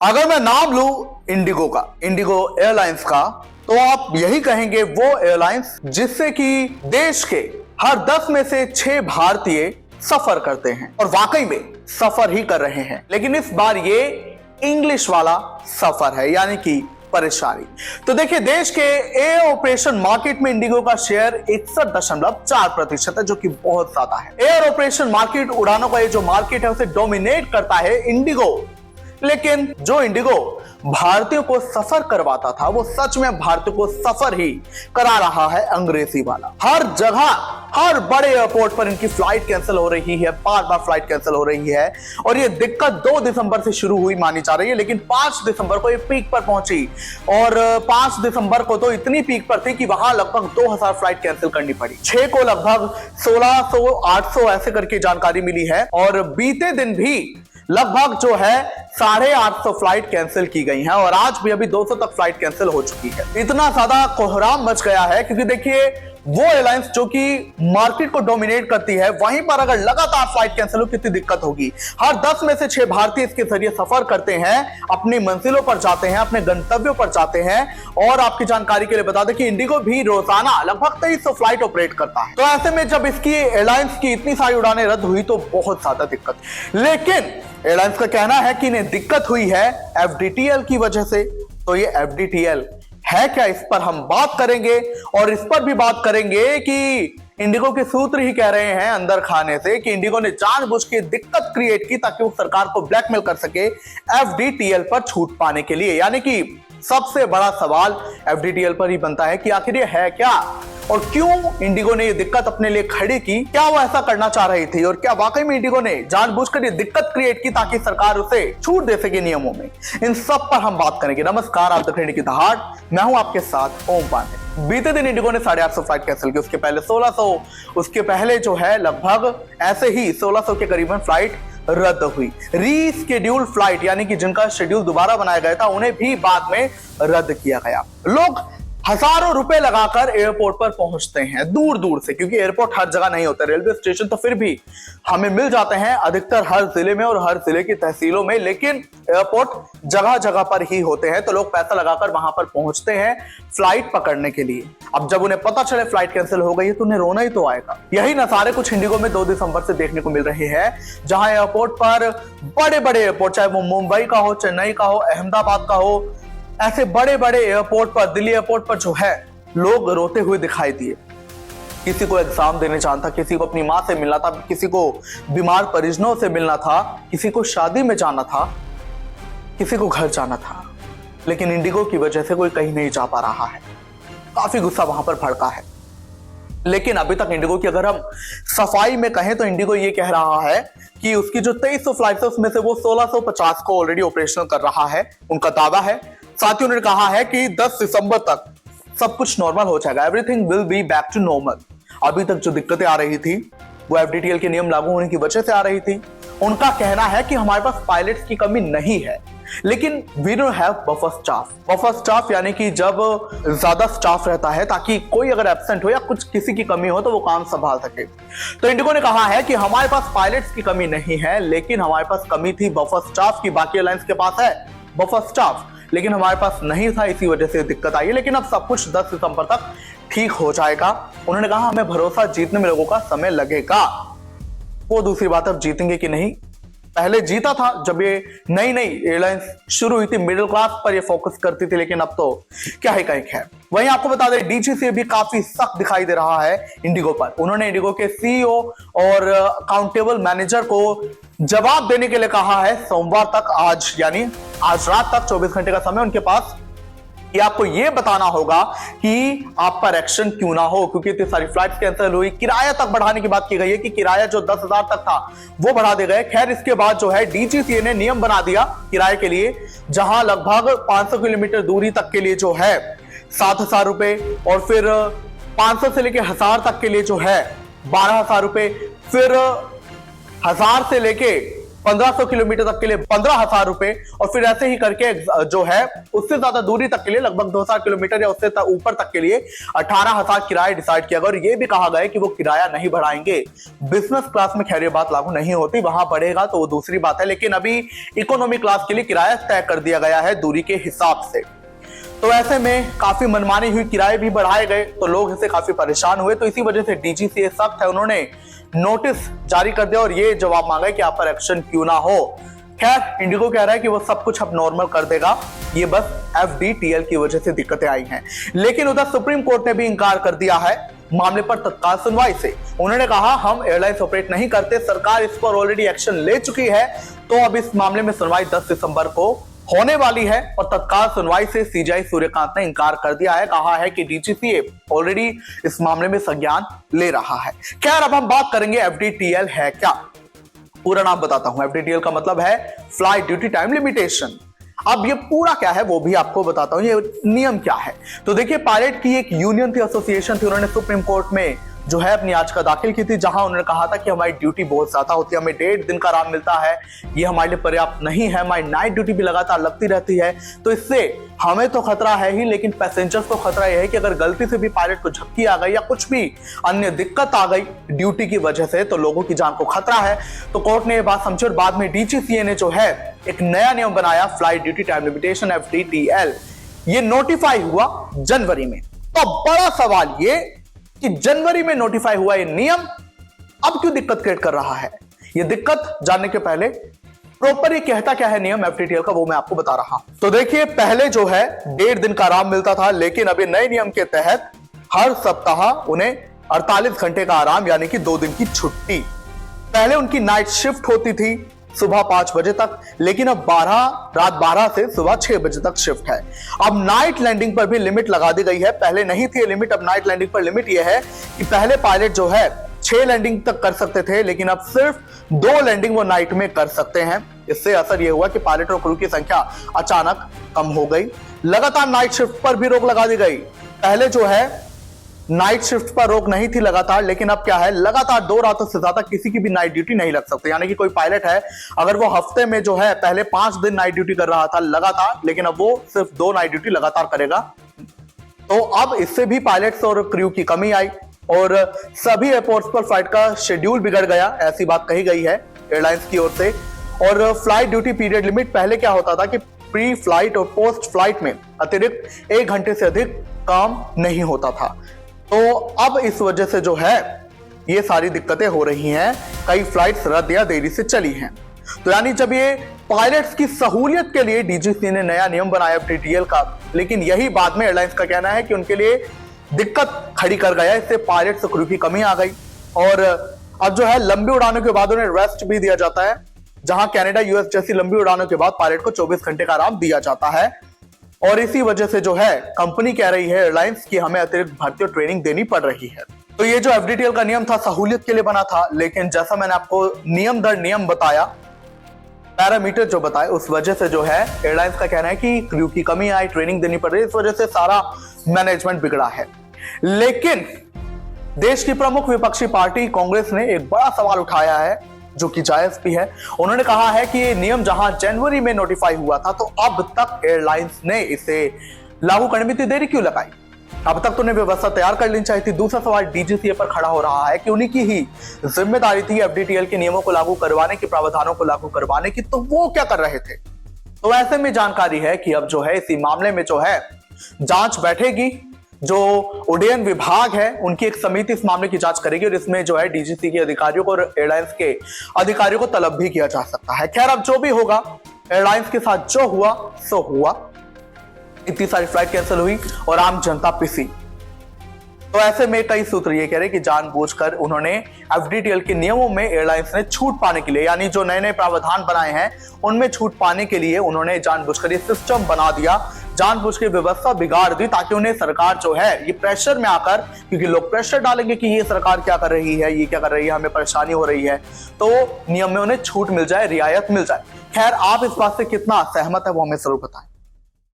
अगर मैं नाम लूं इंडिगो का, इंडिगो एयरलाइंस का, तो आप यही कहेंगे वो एयरलाइंस जिससे कि देश के हर 10 में से 6 भारतीय सफर करते हैं और वाकई में सफर ही कर रहे हैं। लेकिन इस बार ये इंग्लिश वाला सफर है, यानी कि परेशानी। तो देखिए, देश के एयर ऑपरेशन मार्केट में इंडिगो का शेयर 61.4% है, जो कि बहुत ज्यादा है। एयर ऑपरेशन मार्केट, उड़ानों का ये जो मार्केट है, उसे डोमिनेट करता है इंडिगो। लेकिन जो इंडिगो भारतीयों को सफर करवाता था, वो सच में भारतीयों को सफर ही करा रहा है अंग्रेजी वाला। हर जगह, हर बड़े एयरपोर्ट पर इनकी फ्लाइट कैंसिल हो रही है, बार बार फ्लाइट कैंसिल हो रही है। और ये दिक्कत 2 दिसंबर से शुरू हुई मानी जा रही है, लेकिन 5 दिसंबर को ये पीक पर पहुंची। और 5 दिसंबर को तो इतनी पीक पर थी कि वहां लगभग 2000 फ्लाइट कैंसिल करनी पड़ी। 6 को लगभग 1600, 800 ऐसे करके जानकारी मिली है। और बीते दिन भी लगभग जो है 850 फ्लाइट कैंसिल की गई हैं और आज भी अभी 200 तक फ्लाइट कैंसिल हो चुकी है। इतना ज्यादा कोहराम मच गया है क्योंकि देखिए, वो एयरलाइंस जो कि मार्केट को डोमिनेट करती है, वहीं पर अगर लगातार फ्लाइट कैंसिल हो, कितनी दिक्कत होगी। हर 10 में से 6 भारतीय इसके जरिए सफर करते हैं, अपनी मंजिलों पर जाते हैं, अपने गंतव्यों पर जाते हैं। और आपकी जानकारी के लिए बता दें कि इंडिगो भी रोजाना लगभग 2300 फ्लाइट ऑपरेट करता है। तो ऐसे में जब इसकी एयरलाइंस की इतनी सारी उड़ानें रद्द हुई तो बहुत ज्यादा दिक्कत। लेकिन एयरलाइंस का कहना है कि इन्हें दिक्कत हुई है एफडीटीएल की वजह से। तो ये एफडीटीएल है क्या, इस पर हम बात करेंगे। और इस पर भी बात करेंगे कि इंडिगो के सूत्र ही कह रहे हैं अंदर खाने से कि इंडिगो ने जानबूझ के दिक्कत क्रिएट की ताकि वो सरकार को ब्लैकमेल कर सके एफडीटीएल पर छूट पाने के लिए। यानी कि सबसे बड़ा सवाल एफडीटीएल पर ही बनता है कि आखिर ये है क्या और क्यों इंडिगो ने ये दिक्कत अपने लिए खड़ी की। क्या वो ऐसा करना चाह रही थी और क्या वाकई में इंडिगो ने जानबूझकर ये दिक्कत क्रिएट की ताकि सरकार उसे छूट दे सके नियमों में। इन सब पर हम बात करेंगे। नमस्कार, आप देख रहे हैं इंडिया की दहाड़, मैं हूं आपके साथ ओम पांडे। बीते दिन इंडिगो ने 850 फ्लाइट कैंसिल की, उसके पहले 1600, उसके पहले जो है लगभग ऐसे ही 1600 के करीबन फ्लाइट रद्द हुई। रीस्केड्यूल फ्लाइट, यानी कि जिनका शेड्यूल दोबारा बनाया गया था, उन्हें भी बाद में रद्द किया गया। लोग हजारों रुपए लगाकर एयरपोर्ट पर पहुंचते हैं दूर दूर से, क्योंकि एयरपोर्ट हर जगह नहीं होता। रेलवे स्टेशन तो फिर भी हमें मिल जाते हैं अधिकतर हर जिले में और हर जिले की तहसीलों में, लेकिन एयरपोर्ट जगह जगह पर ही होते हैं। तो लोग पैसा लगाकर वहां पर पहुंचते हैं फ्लाइट पकड़ने के लिए। अब जब उन्हें पता चले फ्लाइट कैंसिल हो गई है तो उन्हें रोना ही तो आएगा। यही नजारे कुछ इंडिगो में 2 दिसंबर से देखने को मिल रहे हैं, जहां एयरपोर्ट पर बड़े बड़े एयरपोर्ट, चाहे वो मुंबई का हो, चेन्नई का हो, अहमदाबाद का हो, ऐसे बड़े बड़े एयरपोर्ट पर, दिल्ली एयरपोर्ट पर जो है, लोग रोते हुए दिखाई दिए। किसी को एग्जाम देने जाना था, किसी को अपनी मां से मिलना था, किसी को बीमार परिजनों से मिलना था, किसी को शादी में जाना था, किसी को घर जाना था। लेकिन इंडिगो की वजह से कोई कहीं नहीं जा पा रहा है। काफी गुस्सा वहां पर भड़का है। लेकिन अभी तक इंडिगो की अगर हम सफाई में कहें तो इंडिगो ये कह रहा है कि उसकी जो 2300 फ्लाइट है उसमें से वो 1650 को ऑलरेडी ऑपरेशनल कर रहा है, उनका दावा है। साथ ही उन्होंने कहा है कि 10 दिसंबर तक सब कुछ नॉर्मल हो जाएगा, everything will be back to normal. अभी तक जो दिक्कतें आ रही थी वो एफडीटीएल के नियम लागू होने की वजह से आ रही थी। उनका कहना है कि हमारे पास पायलट्स की कमी नहीं है, लेकिन we don't have buffer staff. Buffer staff यानी कि जब ज्यादा स्टाफ रहता है ताकि कोई अगर एब्सेंट हो या कुछ किसी की कमी हो तो वो काम संभाल सके। तो इंडिगो ने कहा है कि हमारे पास पायलट्स की कमी नहीं है, लेकिन हमारे पास कमी थी बफर स्टाफ की। बाकी एयरलाइंस के पास है बफर स्टाफ, लेकिन हमारे पास नहीं था, इसी वजह से दिक्कत आई। लेकिन अब सब कुछ 10 दिसंबर तक ठीक हो जाएगा। उन्होंने कहा हमें भरोसा, जीतने में लोगों का समय लगेगा। वो दूसरी बात, अब जीतेंगे कि नहीं। पहले जीता था जब ये नई नई एयरलाइंस शुरू हुई थी, मिडिल क्लास पर ये फोकस करती थी, लेकिन अब तो क्या ही कहीं है। वहीं आपको बता दें, डीजीसीए भी काफी सख्त दिखाई दे रहा है इंडिगो पर। उन्होंने इंडिगो के सीईओ और अकाउंटेबल मैनेजर को जवाब देने के लिए कहा है सोमवार तक, आज यानी आज रात तक 24 घंटे का समय उनके पास, कि आपको यह बताना होगा कि आप पर एक्शन क्यों ना हो, क्योंकि इतनी सारी फ्लाइट्स कैंसिल हुई। किराया तक बढ़ाने की बात की गई है कि किराया जो 10,000 तक था वो बढ़ा दिया गया। खैर, इसके बाद जो है डीजीसीए ने नियम बना दिया किराए के लिए, जहां लगभग 500 किलोमीटर दूरी तक के लिए जो है 7,000 रुपए, और फिर 500 से लेके 1000 तक के लिए जो है 12,000 रुपए, फिर 1000 से लेके 1500 किलोमीटर तक के लिए 15,000 रुपए, और फिर ऐसे ही करके जो है उससे ज्यादा दूरी तक के लिए लगभग 2000 किलोमीटर या उससे ऊपर तक के लिए 18,000 किराया डिसाइड किया गया। और ये भी कहा गया कि वो किराया नहीं बढ़ाएंगे। बिजनेस क्लास में खैर ये बात लागू नहीं होती, वहां बढ़ेगा तो वो दूसरी बात है, लेकिन अभी इकोनॉमी क्लास के लिए किराया तय कर दिया गया है दूरी के हिसाब से। तो ऐसे में काफी मनमानी हुई, किराए भी बढ़ाए गए, तो लोग इससे काफी परेशान हुए। तो इसी वजह से डीजीसीए सख्त है, उन्होंने नोटिस जारी कर दिया और ये जवाब मांगा कि आप पर एक्शन क्यों ना हो। खैर इंडिगो कह रहा है कि वो सब कुछ अब नॉर्मल कर देगा, ये बस एफडीटीएल की वजह से दिक्कतें आई हैं। लेकिन उधर सुप्रीम कोर्ट ने भी इंकार कर दिया है मामले पर तत्काल सुनवाई से। उन्होंने कहा हम एयरलाइंस ऑपरेट नहीं करते, सरकार इस पर ऑलरेडी एक्शन ले चुकी है, तो अब इस मामले में सुनवाई 10 दिसंबर को होने वाली है। और तत्काल सुनवाई से सीजेआई सूर्यकांत ने इंकार कर दिया है, कहा है कि डीजीसीए ऑलरेडी इस मामले में संज्ञान ले रहा है। खैर अब हम बात करेंगे एफडीटीएल है क्या। पूरा नाम बताता हूं, एफडीटीएल का मतलब है फ्लाइट ड्यूटी टाइम लिमिटेशन। अब ये पूरा क्या है वो भी आपको बताता हूं, ये नियम क्या है। तो देखिए, पायलट की एक यूनियन थी, एसोसिएशन थी, उन्होंने सुप्रीम कोर्ट में जो है अपनी याचिका दाखिल की थी, जहां उन्होंने कहा था कि हमारी ड्यूटी बहुत ज्यादा होती है, हमें 1.5 दिन का आराम मिलता है, ये हमारे लिए पर्याप्त नहीं है, हमारी नाइट ड्यूटी भी लगातार लगती रहती है, तो इससे हमें तो खतरा है ही, लेकिन पैसेंजर्स को खतरा यह है कि अगर गलती से भी पायलट को झपकी आ गई या कुछ भी अन्य दिक्कत आ गई ड्यूटी की वजह से, तो लोगों की जान को खतरा है। तो कोर्ट ने यह बात समझी और बाद में डीजीसीए ने जो है एक नया नियम बनाया, flight duty time limitation FDTL. ये नोटिफाई हुआ जनवरी में। तो बड़ा सवाल ये कि जनवरी में नोटिफाई हुआ ये नियम अब क्यों दिक्कत क्रिएट कर रहा है। ये दिक्कत जानने के पहले प्रॉपर ये कहता क्या है नियम एफडीटीएल का, वो मैं आपको बता रहा हूं। तो देखिए, पहले जो है 1.5 दिन का आराम मिलता था, लेकिन अभी नए नियम के तहत हर सप्ताह उन्हें 48 घंटे का आराम यानी कि 2 दिन की छुट्टी। पहले उनकी नाइट शिफ्ट होती थी सुबह 5 बजे तक, लेकिन अब रात 12 से सुबह 6 बजे तक शिफ्ट है। अब नाइट लैंडिंग पर भी लिमिट लगा दी गई है, पहले नहीं थी लिमिट, अब नाइट लैंडिंग पर लिमिट यह है कि पहले पायलट जो है 6 लैंडिंग तक कर सकते थे, लेकिन अब सिर्फ 2 लैंडिंग वो नाइट में कर सकते हैं। इससे असर यह हुआ कि पायलट और क्रू की संख्या अचानक कम हो गई। लगातार नाइट शिफ्ट पर भी रोक लगा दी गई। पहले जो है नाइट शिफ्ट पर रोक नहीं थी लगातार, लेकिन अब क्या है, लगातार 2 रातों से ज्यादा किसी की भी नाइट ड्यूटी नहीं लग सकती। यानी कि कोई पायलट है, अगर वो हफ्ते में जो है पहले 5 दिन नाइट ड्यूटी कर रहा था लगातार, लेकिन अब वो सिर्फ 2 नाइट ड्यूटी लगातार करेगा। तो अब इससे भी पायलट्स और क्रू की कमी आई और सभी एयरपोर्ट्स पर फ्लाइट का शेड्यूल बिगड़ गया, ऐसी बात कही गई है एयरलाइंस की ओर से। और फ्लाइट ड्यूटी पीरियड लिमिट पहले क्या होता था कि प्री फ्लाइट और पोस्ट फ्लाइट में अतिरिक्त 1 घंटे से अधिक काम नहीं होता था। तो अब इस वजह से जो है ये सारी दिक्कतें हो रही हैं, कई फ्लाइट्स रद्द या देरी से चली हैं। तो यानी जब ये पायलट्स की सहूलियत के लिए डीजीसी ने नया नियम बनाया एफडीटीएल का, लेकिन यही बाद में एयरलाइंस का कहना है कि उनके लिए दिक्कत खड़ी कर गया, इससे पायलट्स और क्रू की कमी आ गई। और अब जो है लंबी उड़ानों के बाद उन्हें रेस्ट भी दिया जाता है, जहां कनाडा यूएस जैसी लंबी उड़ानों के बाद पायलट को 24 घंटे का आराम दिया जाता है। और इसी वजह से जो है कंपनी कह रही है एयरलाइंस की हमें अतिरिक्त भर्ती और ट्रेनिंग देनी पड़ रही है। तो ये जो एफडीटीएल का नियम था सहूलियत के लिए बना था, लेकिन जैसा मैंने आपको नियम दर नियम बताया, पैरामीटर जो बताए, उस वजह से जो है एयरलाइंस का कहना है कि क्रू की कमी आई, ट्रेनिंग देनी पड़ रही है, इस वजह से सारा मैनेजमेंट बिगड़ा है। लेकिन देश की प्रमुख विपक्षी पार्टी कांग्रेस ने एक बड़ा सवाल उठाया है जो कि जायज भी है। उन्होंने कहा है कि ये नियम जहां जनवरी में नोटिफाई हुआ था, तो अब तक एयरलाइंस ने इसे लागू करने में इतनी देरी क्यों लगाई? अब तक तो उन्हें व्यवस्था तैयार कर लेनी चाहिए थी। दूसरा सवाल डीजीसीए पर खड़ा हो रहा है कि उन्हीं की ही जिम्मेदारी थी एफडीटीएल के नियमों को लागू करवाने की, प्रावधानों को लागू करवाने की, तो वो क्या कर रहे थे? तो ऐसे में जानकारी है कि अब जो है इसी मामले में जो है जांच बैठेगी, जो उड्डयन विभाग है उनकी एक समिति इस मामले की जांच करेगी और इसमें जो है डीजीसी के अधिकारियों को और एयरलाइंस के अधिकारियों को तलब भी किया जा सकता है। खैर अब जो भी होगा, एयरलाइंस के साथ जो हुआ सो हुआ, इतनी सारी फ्लाइट कैंसिल हुई और आम जनता पिसी। तो ऐसे में कई सूत्र ये कह रहे हैं कि जानबूझकर उन्होंने एफडीटीएल के नियमों में एयरलाइंस ने छूट पाने के लिए, यानी जो नए नए प्रावधान बनाए हैं उनमें छूट पाने के लिए उन्होंने जानबूझकर ये सिस्टम बना दिया, जानबूझ के व्यवस्था बिगाड़ दी, ताकि उन्हें सरकार जो है ये प्रेशर में आकर, क्योंकि लोग प्रेशर डालेंगे कि ये सरकार क्या कर रही है, ये क्या कर रही है, हमें परेशानी हो रही है, तो नियम में उन्हें छूट मिल जाए, रियायत मिल जाए। खैर आप इस बात से कितना सहमत है वो हमें जरूर बताएं।